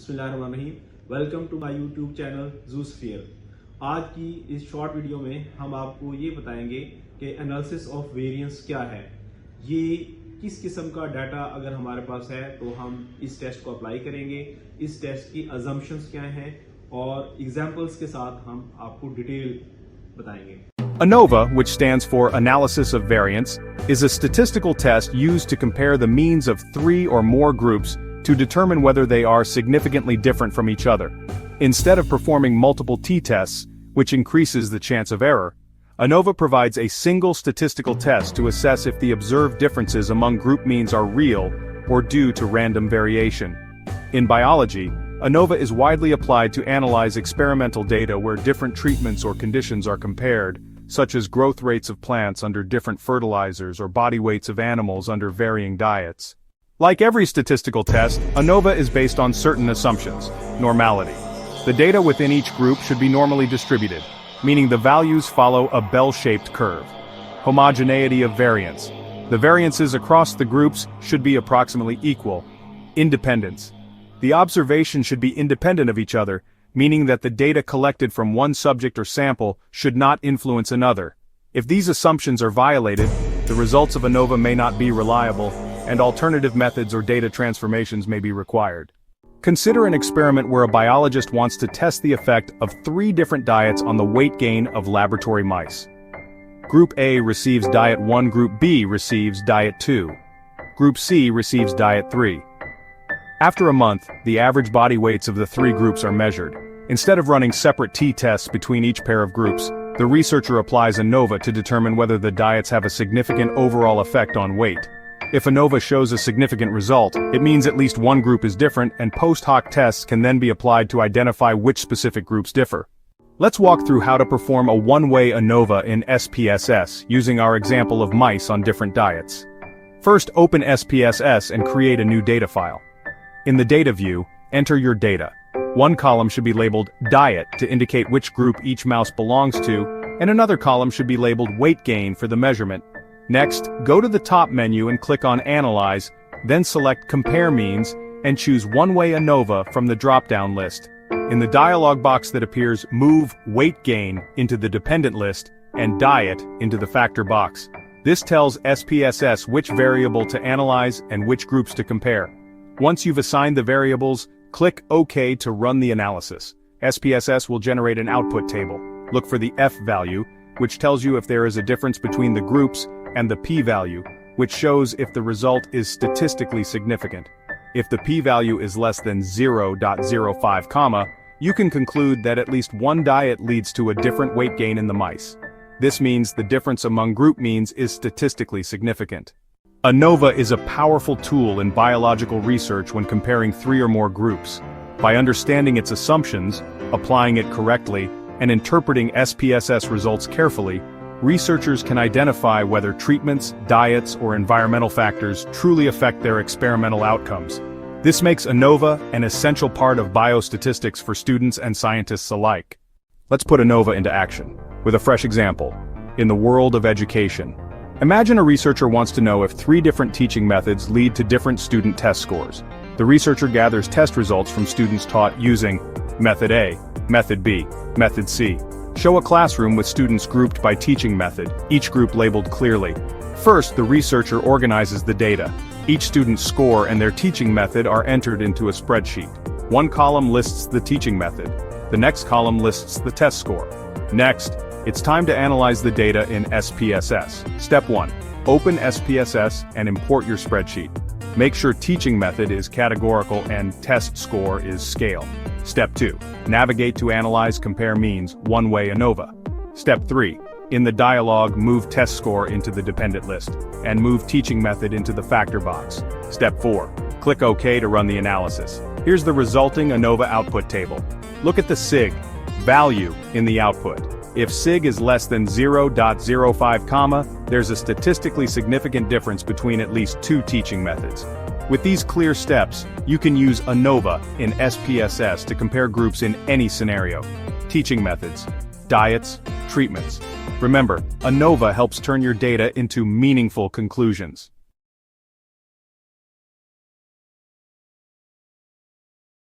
बिस्मिल्लाहिर्रहमानिर्रहीम। Welcome to my YouTube channel zoology. आज की इस शॉर्ट वीडियो में हम आपको ये बताएंगे कि एनालिसिस ऑफ वेरिएंस क्या है। ये किस किस्म का डाटा अगर हमारे पास है तो हम इस टेस्ट को अप्लाई करेंगे, इस टेस्ट की अजम्पशंस क्या हैं और एग्जांपल्स के साथ हम आपको डिटेल बताएंगे। ANOVA, which stands for Analysis of Variance, is a statistical test used to compare the means of 3 or more groups to determine whether they are significantly different from each other. Instead of performing multiple t-tests, which increases the chance of error, ANOVA provides a single statistical test to assess if the observed differences among group means are real or due to random variation. In biology, ANOVA is widely applied to analyze experimental data where different treatments or conditions are compared, such as growth rates of plants under different fertilizers or body weights of animals under varying diets. Like every statistical test, ANOVA is based on certain assumptions. Normality. The data within each group should be normally distributed, meaning the values follow a bell-shaped curve. Homogeneity of variance. The variances across the groups should be approximately equal. Independence. The observation should be independent of each other, meaning that the data collected from one subject or sample should not influence another. If these assumptions are violated, the results of ANOVA may not be reliable, and alternative methods or data transformations may be required. Consider an experiment where a biologist wants to test the effect of 3 different diets on the weight gain of laboratory mice. Group A receives diet 1, Group B receives diet 2. Group C receives diet 3. After a month, the average body weights of the 3 groups are measured. Instead of running separate t-tests between each pair of groups, the researcher applies ANOVA to determine whether the diets have a significant overall effect on weight. If ANOVA shows a significant result, it means at least one group is different, and post hoc tests can then be applied to identify which specific groups differ. Let's walk through how to perform a one-way ANOVA in SPSS, using our example of mice on different diets. First, open SPSS and create a new data file. In the data view, enter your data. One column should be labeled diet to indicate which group each mouse belongs to, and another column should be labeled weight gain for the measurement. Next, go to the top menu and click on Analyze, then select Compare Means, and choose One-Way ANOVA from the drop-down list. In the dialog box that appears, move Weight Gain into the Dependent list, and Diet into the Factor box. This tells SPSS which variable to analyze and which groups to compare. Once you've assigned the variables, click OK to run the analysis. SPSS will generate an output table. Look for the F value, which tells you if there is a difference between the groups, and the p-value, which shows if the result is statistically significant. If the p-value is less than 0.05, you can conclude that at least one diet leads to a different weight gain in the mice. This means the difference among group means is statistically significant. ANOVA is a powerful tool in biological research when comparing 3 or more groups. By understanding its assumptions, applying it correctly, and interpreting SPSS results carefully, researchers can identify whether treatments, diets, or environmental factors truly affect their experimental outcomes. This makes ANOVA an essential part of biostatistics for students and scientists alike. Let's put ANOVA into action, with a fresh example. In the world of education, imagine a researcher wants to know if 3 different teaching methods lead to different student test scores. The researcher gathers test results from students taught using Method A, Method B, Method C. Show a classroom with students grouped by teaching method, each group labeled clearly. First, the researcher organizes the data. Each student's score and their teaching method are entered into a spreadsheet. One column lists the teaching method. The next column lists the test score. Next, it's time to analyze the data in SPSS. Step 1. Open SPSS and import your spreadsheet. Make sure teaching method is categorical and test score is scale. Step 2. Navigate to Analyze Compare Means, One-Way ANOVA. Step 3. In the dialog, move test score into the dependent list, and move teaching method into the factor box. Step 4. Click OK to run the analysis. Here's the resulting ANOVA output table. Look at the SIG value in the output. If SIG is less than 0.05, there's a statistically significant difference between at least 2 teaching methods. With these clear steps, you can use ANOVA in SPSS to compare groups in any scenario. Teaching methods, diets, treatments. Remember, ANOVA helps turn your data into meaningful conclusions.